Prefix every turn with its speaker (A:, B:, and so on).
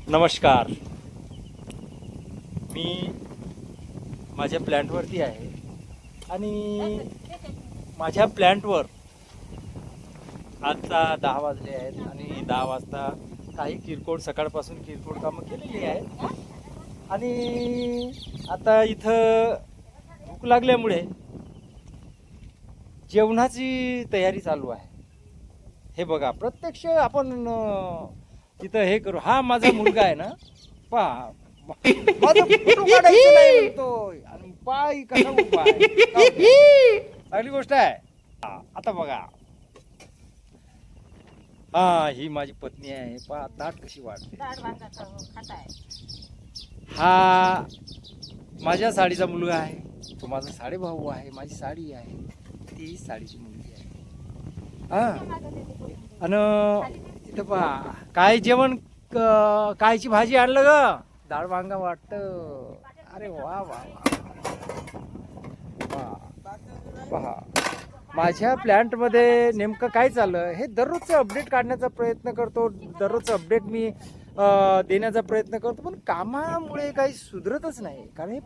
A: नमस्कार. मी माझ्या प्लॅन्टवरती आहे आणि माझ्या प्लॅन्टवर आता 10 वाजले आहेत आणि 10 वाजता काही किरकोळ सकाळपासून किरकोळ कामं केलेली आहेत आणि आता इथं भूक लागल्यामुळे जेवणाची तयारी चालू आहे. हे बघा, प्रत्यक्ष आपण तिथं हे करू. हा माझा मुलगा आहे ना, पहा माझा फोटो काढायचा नाही म्हणतोय आणि पाय कसा उभा आहे. चांगली गोष्ट आहे. आता बघा, हा ही माझी पत्नी आहे. पहा दाट कशी वाढते. हा माझ्या साडीचा मुलगा आहे. तो माझा साडेभाऊ आहे. माझी साडी आहे, ती साडीची मुलगी आहे. हा आणि इथं पहा काय जेवण, कायची भाजी आणलं ग? डाळ वांगा वाटतं. अरे वा वा वा. पहा माझ्या प्लॅन्टमध्ये नेमकं काय चाललं हे दररोजचं अपडेट काढण्याचा प्रयत्न करतो. दररोजचं अपडेट मी देण्याचा प्रयत्न करतो, पण कामामुळे काही सुधरतच नाही. कारण हे